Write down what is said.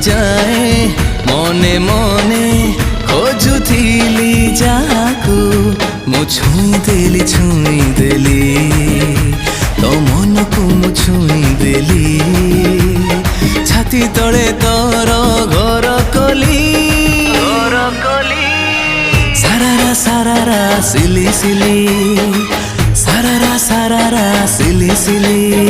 जाए मने मने खोजुथिली जाकू मु छुई देली तो मन को मु छुई देली छाती तले तोर घर कली सारारा सिली सिली सारारा सिली सिली।